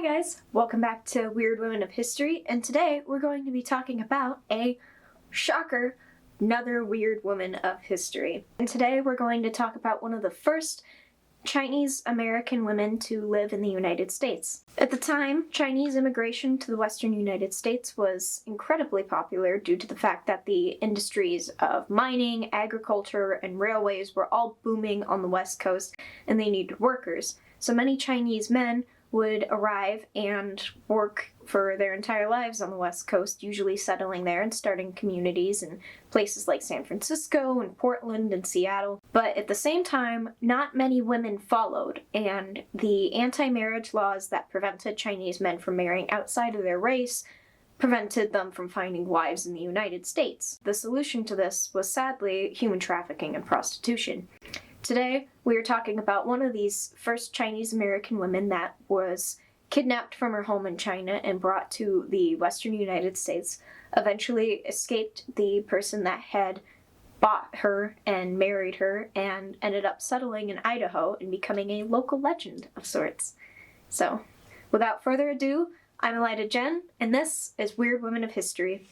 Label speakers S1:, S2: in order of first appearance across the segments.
S1: guys, welcome back to Weird Women of History, and today we're going to be talking about a shocker, another weird woman of history. And today we're going to talk about one of the first Chinese American women to live in the United States. At the time, Chinese immigration to the western United States was incredibly popular due to the fact that the industries of mining, agriculture, and railways were all booming on the West Coast, and they needed workers. So many Chinese men would arrive and work for their entire lives on the West Coast, usually settling there and starting communities in places like San Francisco and Portland and Seattle. But at the same time, not many women followed, and the anti-marriage laws that prevented Chinese men from marrying outside of their race prevented them from finding wives in the United States. The solution to this was sadly human trafficking and prostitution. Today, we are talking about one of these first Chinese American women that was kidnapped from her home in China and brought to the western United States, eventually escaped the person that had bought her and married her, and ended up settling in Idaho and becoming a local legend of sorts. So, without further ado, I'm Elida Jen, and this is Weird Women of History.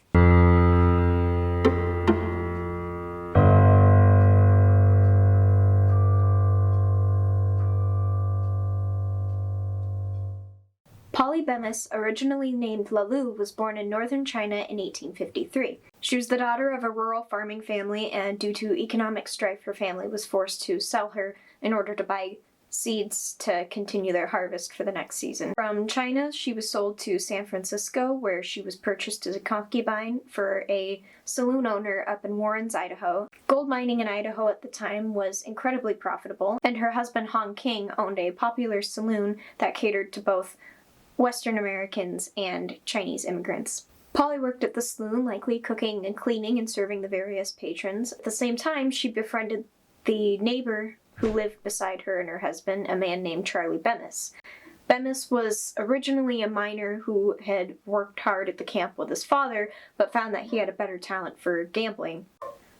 S1: Charlie Bemis, originally named Lalu, was born in northern China in 1853. She was the daughter of a rural farming family, and due to economic strife, her family was forced to sell her in order to buy seeds to continue their harvest for the next season. From China, she was sold to San Francisco, where she was purchased as a concubine for a saloon owner up in Warrens, Idaho. Gold mining in Idaho at the time was incredibly profitable, and her husband Hong King owned a popular saloon that catered to both Western Americans and Chinese immigrants. Polly worked at the saloon, likely cooking and cleaning and serving the various patrons. At the same time, she befriended the neighbor who lived beside her and her husband, a man named Charlie Bemis. Bemis was originally a miner who had worked hard at the camp with his father, but found that he had a better talent for gambling.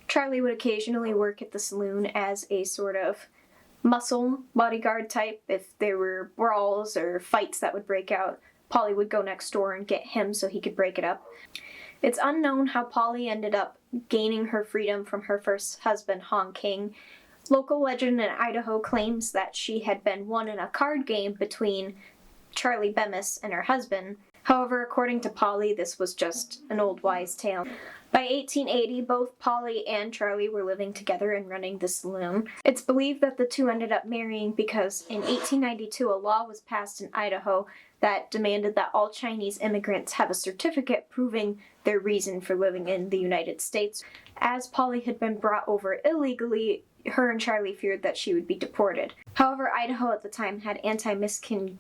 S1: Charlie would occasionally work at the saloon as a sort of muscle bodyguard type. If there were brawls or fights that would break out, Polly would go next door and get him so he could break it up. It's unknown how Polly ended up gaining her freedom from her first husband, Hong King. Local legend in Idaho claims that she had been won in a card game between Charlie Bemis and her husband. However, according to Polly, this was just an old wives' tale. By 1880, both Polly and Charlie were living together and running the saloon. It's believed that the two ended up marrying because in 1892 a law was passed in Idaho that demanded that all Chinese immigrants have a certificate proving their reason for living in the United States. As Polly had been brought over illegally, her and Charlie feared that she would be deported. However, Idaho at the time had miscegenation.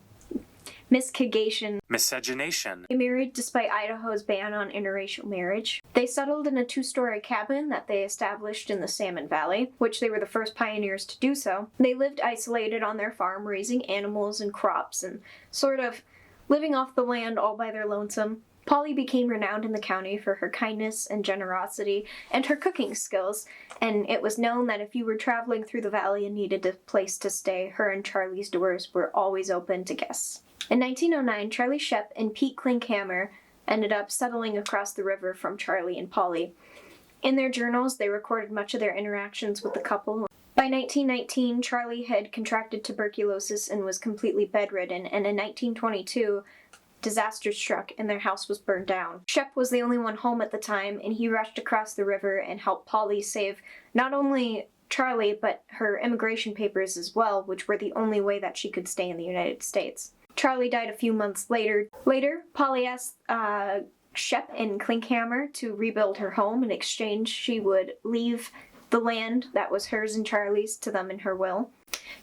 S1: They married despite Idaho's ban on interracial marriage. They settled in a 2-story cabin that they established in the Salmon Valley, which they were the first pioneers to do so. They lived isolated on their farm, raising animals and crops and sort of living off the land all by their lonesome. Polly became renowned in the county for her kindness and generosity and her cooking skills, and it was known that if you were traveling through the valley and needed a place to stay, her and Charlie's doors were always open to guests. In 1909, Charlie Shep and Pete Klinkhammer ended up settling across the river from Charlie and Polly. In their journals, they recorded much of their interactions with the couple. By 1919, Charlie had contracted tuberculosis and was completely bedridden, and in 1922, disaster struck and their house was burned down. Shep was the only one home at the time, and he rushed across the river and helped Polly save not only Charlie, but her immigration papers as well, which were the only way that she could stay in the United States. Charlie died a few months later. Polly asked Shep and Klinkhammer to rebuild her home. In exchange, she would leave the land that was hers and Charlie's to them in her will.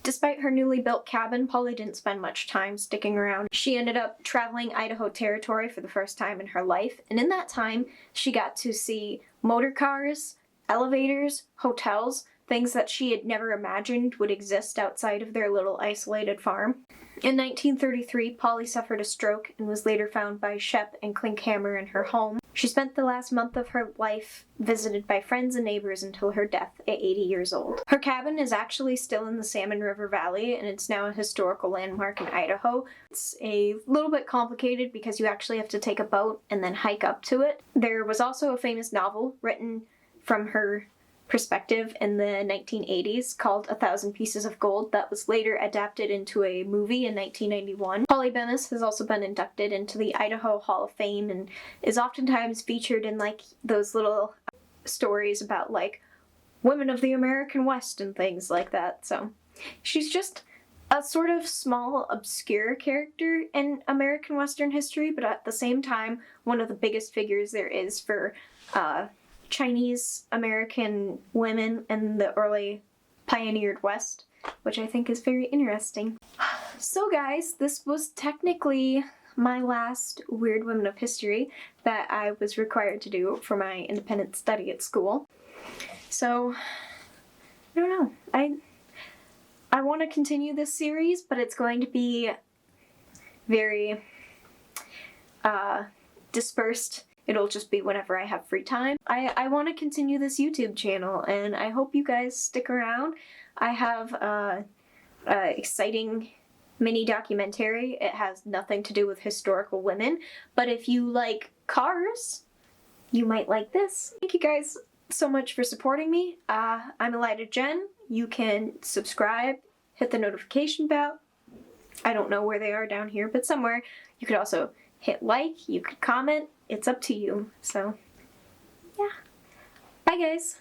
S1: Despite her newly built cabin, Polly didn't spend much time sticking around. She ended up traveling Idaho territory for the first time in her life, and in that time, she got to see motor cars, elevators, hotels, things that she had never imagined would exist outside of their little isolated farm. In 1933, Polly suffered a stroke and was later found by Shep and Klinkhammer in her home. She spent the last month of her life visited by friends and neighbors until her death at 80 years old. Her cabin is actually still in the Salmon River Valley, and it's now a historical landmark in Idaho. It's a little bit complicated because you actually have to take a boat and then hike up to it. There was also a famous novel written from her perspective in the 1980s called 1,000 Pieces of Gold that was later adapted into a movie in 1991. Charlie Bemis has also been inducted into the Idaho Hall of Fame and is oftentimes featured in like those little stories about like women of the American West and things like that. So she's just a sort of small, obscure character in American Western history, but at the same time, one of the biggest figures there is for Chinese American women in the early pioneered West, which I think is very interesting. So guys, this was technically my last Weird Women of History that I was required to do for my independent study at school. So, I don't know. I want to continue this series, but it's going to be very dispersed. It'll just be whenever I have free time. I want to continue this YouTube channel, and I hope you guys stick around. I have a exciting mini documentary. It has nothing to do with historical women, but if you like cars, you might like this. Thank you guys so much for supporting me. I'm Elida Jen. You can subscribe, hit the notification bell. I don't know where they are down here, but somewhere. You could also hit like, you could comment. It's up to you. So, yeah. Bye, guys.